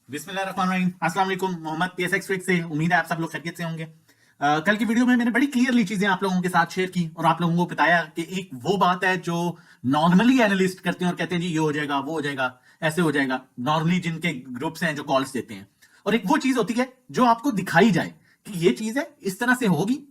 बिस्मिल्लाहिर्रहमानिर्रहीम। अस्सलाम वालेकुम। मोहम्मद PSX ट्रिक से। उम्मीद है आप सब लोग खैरियत से होंगे। कल की वीडियो में मैंने बड़ी क्लियरली चीजें आप लोगों के साथ शेयर की और आप लोगों को बताया कि एक वो बात है जो नॉर्मली एनालिस्ट करते हैं और कहते हैं जी ये हो जाएगा, वो हो जाएगा, ऐसे हो जाएगा, नॉर्मली जिनके ग्रुप्स हैं जो कॉल्स देते हैं। और एक वो चीज होती है जो आपको दिखाई जाए कि ये चीज है, इस तरह से होगी,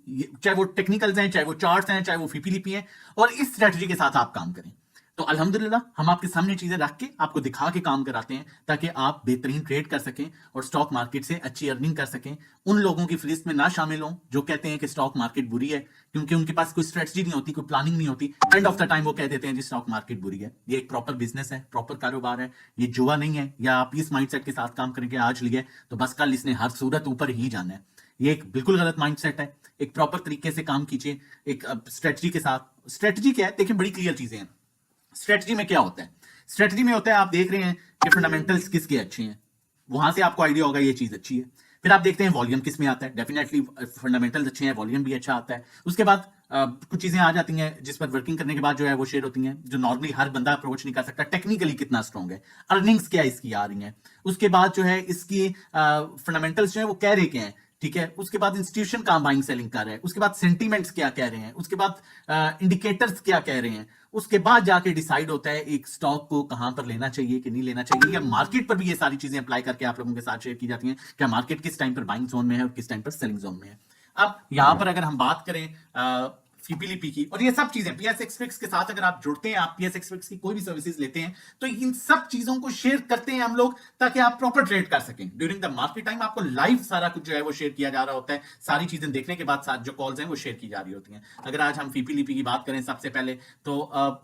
चाहे वो टेक्निकल्स हैं, चाहे वो चार्ट्स हैं, चाहे वो फीपीलिपि हैं, और इस स्ट्रेटजी के साथ आप काम करें। तो अल्हम्दुलिल्लाह हम आपके सामने चीजें रख के आपको दिखा के काम कराते हैं ताकि आप बेहतरीन ट्रेड कर सकें और स्टॉक मार्केट से अच्छी अर्निंग कर सकें। उन लोगों की फहरिस्त में ना शामिल हों जो कहते हैं कि स्टॉक मार्केट बुरी है, क्योंकि उनके पास कोई स्ट्रेटजी नहीं होती, कोई प्लानिंग नहीं होती। एंड ऑफ द टाइम वो कह देते हैं जी स्टॉक मार्केट बुरी है। ये एक प्रॉपर बिजनेस है, प्रॉपर कारोबार है, ये जुआ नहीं है। या आप इस माइंडसेट के साथ काम करेंगे आज लिए तो बस कल इसने हर सूरत ऊपर ही जाना है। ये एक बिल्कुल गलत माइंडसेट है। एक प्रॉपर तरीके से काम कीजिए, एक स्ट्रेटजी के साथ। स्ट्रेटजी क्या है, देखिए बड़ी क्लियर चीजें हैं। स्ट्रेटजी में क्या होता है? स्ट्रेटजी में होता है आप देख रहे हैं कि फंडामेंटल्स किसके अच्छे हैं, वहां से आपको आइडिया होगा ये चीज अच्छी है। फिर आप देखते हैं वॉल्यूम किस में आता है, डेफिनेटली फंडामेंटल्स अच्छे हैं, वॉल्यूम भी अच्छा आता है। उसके बाद कुछ चीजें आ जाती हैं जिस पर वर्किंग करने के बाद जो है वो शेयर होती हैं, जो नॉर्मली हर बंदा अप्रोच नहीं कर सकता। टेक्निकली कितना स्ट्रॉन्ग है, अर्निंग्स क्या इसकी आ रही हैं, उसके बाद जो है इसकी फंडामेंटल्स जो है वो कह रहे क्या हैं, ठीक है। उसके बाद इंस्टीट्यूशन कहां बाइंग सेलिंग कर रहे हैं, उसके बाद सेंटीमेंट्स क्या कह रहे हैं, उसके बाद इंडिकेटर्स क्या कह रहे हैं। उसके बाद जाके डिसाइड होता है एक स्टॉक को कहां पर लेना चाहिए कि नहीं लेना चाहिए। या मार्केट पर भी ये सारी चीजें अप्लाई करके आप लोगों के साथ शेयर की जाती हैं, क्या मार्केट किस टाइम पर बाइंग जोन में है और किस टाइम पर सेलिंग जोन में है। अब यहां पर अगर हम बात करें फीपीलीपी की और ये सब चीजें PSX ट्रिक्स के साथ अगर आप जुड़ते हैं, आप PSX ट्रिक्स की कोई भी सर्विसेज लेते हैं, तो इन सब चीजों को शेयर करते हैं हम लोग ताकि आप प्रॉपर ट्रेड कर सकें। ड्यूरिंग द मार्केट टाइम आपको लाइव सारा कुछ जो है वो शेयर किया जा रहा होता है। सारी चीजें देखने के बाद साथ जो कॉल्स हैं वो शेयर की जा रही होती हैं। अगर आज हम फीपीलीपी की बात करें सबसे पहले तो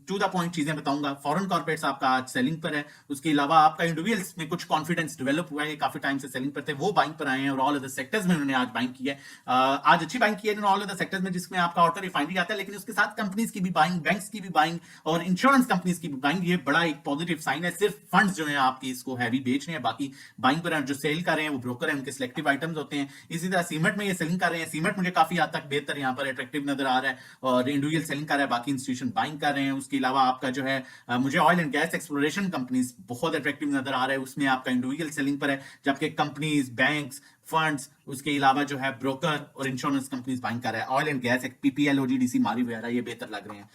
टू द पॉइंट चीजें बताऊंगा। फॉरेन कॉर्पोरेट्स आपका आज सेलिंग पर है, उसके अलावा आपका इंडिविजुअल्स में कुछ कॉन्फिडेंस डेवलप हुआ है, काफी टाइम से सेलिंग पर थे, वो बाइंग पर आए हैं और ऑल अदर सेक्टर्स में उन्होंने आज बाइंग की है। आज अच्छी बाइंग की है ऑल अदर सेक्टर्स में, जिसमें आपका ऑटो रिफाइनरी आता है, लेकिन उसके साथ कंपनीज की भी बाइंग, बैंक्स की भी बाइंग और इंश्योरेंस कंपनीज की भी बाइंग। ये बड़ा एक पॉजिटिव साइन है। सिर्फ फंड्स जो है आपकी इसको हैवी बेच रहे हैं, बाकी बाइंग पर जो सेल कर रहे हैं वो ब्रोकर है, उनके सिलेक्टिव आइटम्स होते हैं। इसी तरह सीमेंट में ये सेलिंग कर रहे हैं। सीमेंट मुझे काफी हद तक बेहतर यहाँ पर अट्रैक्टिव नजर आ रहा है और इंडिविजुअल सेलिंग कर रहा है, बाकी इंस्टीट्यूशन बाइंग कर रहे हैं। उसके अलावा आपका जो है मुझे oil and gas exploration companies बहुत अट्रैक्टिव नजर आ रहा है, उसमें आपका इंडिविजुअल सेलिंग पर है, जबकि कंपनीज, बैंक्स, फंड्स, उसके अलावा जो है ब्रोकर और इंश्योरेंस कंपनीज बाइंग कर रहा है। Oil and gas, PPL, OGDC, मारी वगैरह ये बेहतर लग रहे हैं।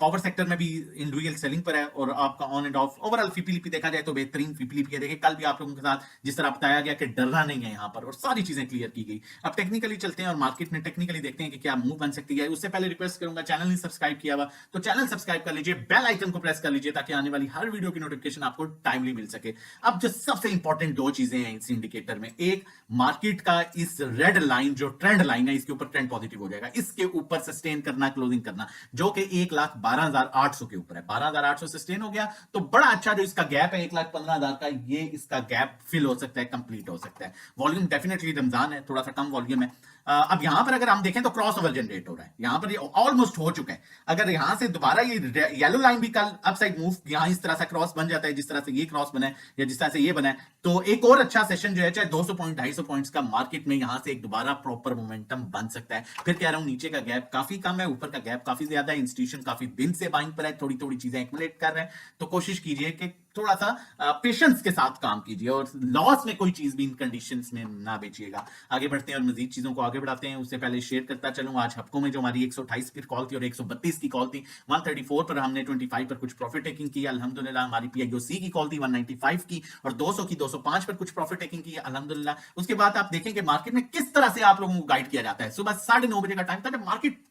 पावर सेक्टर में भी इंडिविजुअल सेलिंग पर है और आपका ऑन एंड ऑफ ओवरऑल फीपीलीपी देखा जाए तो बेहतरीन फीपीलीपी है। देखिए कल भी आप लोगों के साथ जिस तरह बताया गया कि डरना नहीं है यहाँ पर और सारी चीजें क्लियर की गई। अब टेक्निकली चलते हैं और मार्केट में टेक्निकली देखते हैं कि क्या मूव बन सकती है। उससे पहले रिक्वेस्ट करूंगा, चैनल नहीं सब्सक्राइब किया हुआ तो चैनल सब्सक्राइब कर लीजिए, बेल आइकन को प्रेस कर लीजिए ताकि आने वाली हर वीडियो की नोटिफिकेशन आपको टाइमली मिल सके। अब जो सबसे इंपॉर्टेंट दो चीजें हैं इस इंडिकेटर में, एक मार्केट का इस रेड लाइन जो ट्रेंड लाइन है इसके ऊपर ट्रेंड पॉजिटिव हो जाएगा, इसके ऊपर सस्टेन करना, क्लोजिंग करना, जो कि 1,12,800 के ऊपर है। 12,800 सस्टेन हो गया तो बड़ा अच्छा जो इसका गैप है 1,15,000 का, ये इसका गैप फिल हो सकता है, कंप्लीट हो सकता है। वॉल्यूम डेफिनेटली रमजान है, थोड़ा सा कम वॉल्यूम है। अब यहां पर अगर हम देखें तो क्रॉस ओवर जनरेट हो रहा है, यहां पर ये ऑलमोस्ट हो चुका है। अगर यहां से दोबारा ये येलो लाइन भी कल अपसाइड मूव यहां इस तरह से क्रॉस बन जाता है, जिस तरह से ये क्रॉस बना है या जिस तरह से ये बना है, तो एक और अच्छा सेशन जो है चाहे 200 पॉइंट 250 पॉइंट्स का मार्केट में यहां से एक दोबारा प्रॉपर मोमेंटम बन सकता है। फिर कह रहा हूं नीचे का गैप काफी कम है, ऊपर का गैप काफी ज्यादा है। इंस्टीट्यूशन काफी दिन से बाइंग पर है, थोड़ी थोड़ी चीजें एक्युमुलेट कर रहे हैं, तो कोशिश कीजिए कि थोड़ा सा पेशेंस के साथ काम कीजिए और लॉस में कोई चीज भी इन कंडीशंस में ना बेचिएगा। आगे बढ़ते हैं और मजीद चीजों को आगे बढ़ाते हैं। उससे पहले शेयर करता चलूं, आज हफ्कों में जो हमारी 128 की कॉल थी और 132 की कॉल थी, 134 पर हमने 25 पर कुछ प्रॉफिट टेकिंग की अल्हम्दुलिल्लाह। हमारी PIOC की कॉल थी 195 की और 200 की 205 पर कुछ प्रॉफिट टेकिंग की अल्हम्दुलिल्लाह। उसके बाद आप देखेंगे मार्केट में किस तरह से आप लोगों को गाइड किया जाता है। सुबह 9:30 बजे का टाइम था जब मार्केट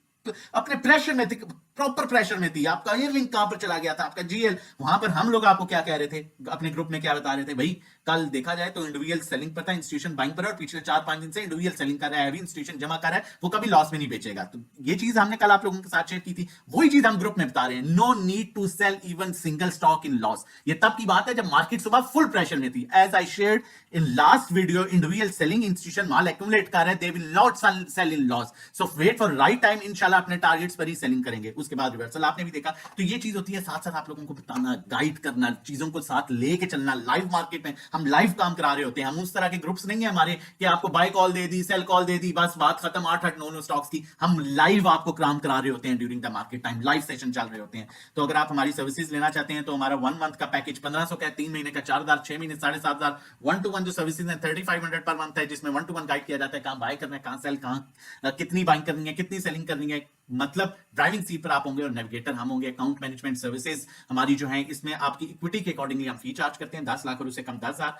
अपने प्रेशर में थी, प्रॉपर प्रेशर में थी। आपका एयरलिंक कहां पर चला गया था, आपका GL, वहां पर हम लोग आपको क्या कह रहे थे, अपने ग्रुप में क्या बता रहे थे, भाई कल देखा जाए तो इंडिविजुअल सेलिंग पर था, इंस्टीट्यूशन बाइंग पर है और पिछले 4-5 दिन से इंडिविजुअल सेलिंग कर रहा है, इंस्टीट्यूशन जमा कर रहा है, वो कभी लॉस में नहीं बेचेगा। तो ये चीज हमने कल आप लोगों के साथ शेयर की थी, वही चीज हम ग्रुप में बता रहे हैं। No need to sell even single stock in loss. ये तब की बात है जब मार्केट सुबह फुल प्रेशर में थी। As I shared in last video, individual selling, institution माल एक्यूमुलेट कर रहे हैं, they will not sell in loss. So wait for right time, इंशाल्लाह अपने टारगेट्स पर ही सेलिंग करेंगे। उसके बाद रिवर्सल आपने भी देखा। तो ये चीज होती है, साथ साथ आप लोगों को बताना, गाइड करना, चीजों को साथ लेके चलना। लाइव मार्केट में हम लाइव काम करा रहे होते हैं, हम उस तरह के ग्रुप्स नहीं है हमारे कि आपको बाय कॉल दे दी, सेल कॉल दे दी, बस बात खत्म, 8 9 स्टॉक्स की। हम लाइव आपको काम करा रहे होते हैं during the market time, live session चल रहे होते हैं। तो अगर आप हमारी सर्विसेज लेना चाहते हैं तो हमारा 1 मंथ का पैकेज 1500 का है, 3 महीने का 4000, 6 महीने 7500, 1-to-1 जो सर्विसेज है 3500 पर मंथ है, जिसमें 1-to-1 गाइड किया जाता है, कहां बाय करना है, कहां सेल, कहां कितनी बाइंग करनी है, कितनी सेलिंग करनी है। मतलब ड्राइविंग सीट पर आप होंगे और नेविगेटर हम होंगे। अकाउंट मैनेजमेंट सर्विसेज हमारी जो है, इसमें आपकी इक्विटी के अकॉर्डिंगली हम फी चार्ज करते हैं। 10 लाख और उससे कम 10,000,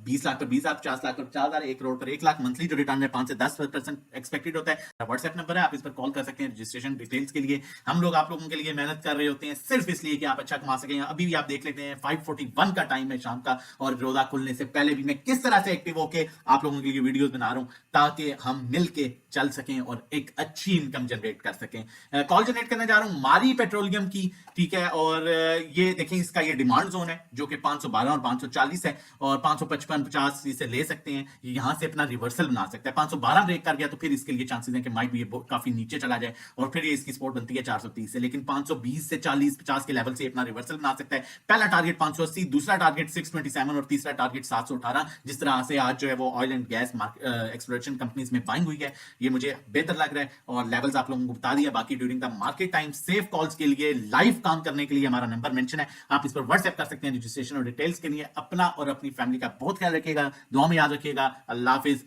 20 लाख पर 20,000, 50 लाख पर 50,000, 1 करोड़ पर 1 लाख। मंथली जो रिटर्न है 5 से 10% एक्सपेक्टेड होता है। व्हाट्सएप नंबर है, आप इस पर कॉल कर सकते हैं रजिस्ट्रेशन डिटेल्स के लिए। हम लोग आप लोगों के लिए मेहनत कर रहे होते हैं सिर्फ इसलिए कि आप अच्छा कमा सकें। अभी भी आप देख लेते हैं 5:41 का टाइम है शाम का, और रोजा खुलने से पहले भी मैं किस तरह से एक्टिव होकर आप लोगों के लिए वीडियोस बना रहा हूं, ताकि हम मिलके चल सकें और एक अच्छी इनकम जनरेट कर सकें। कॉल जनरेट करने जा रहा हूं मारी पेट्रोलियम की, ठीक है। और ये देखें, इसका ये डिमांड जोन है जो कि 512 और 540 है, और 555 50 इसे ले सकते हैं, यहां से अपना रिवर्सल बना सकता है। 512 ब्रेक कर गया तो फिर इसके लिए चांसेस हैं कि माइट भी ये काफी नीचे चला जाए, और फिर ये इसकी सपोर्ट बनती है 430 से। लेकिन 520 से 40 50 के लेवल से अपना रिवर्सल बना सकता है। पहला टारगेट 580, दूसरा टारगेट 627 और तीसरा टारगेट 718। जिस तरह से आज जो है वो oil and gas exploration companies में बाइंग हुई है, ये मुझे बेहतर लग रहा है, और लेवल्स आप लोगों को बता दिया। बाकी during the market time safe calls के लिए, लाइव काम करने के लिए हमारा नंबर मेंशन है, आप इस पर व्हाट्सएप कर सकते हैं रजिस्ट्रेशन और डिटेल्स के लिए। अपना और अपनी फैमिली का बहुत ख्याल रखिएगा, दुआ में याद रखिएगा। अल्लाह हाफिज।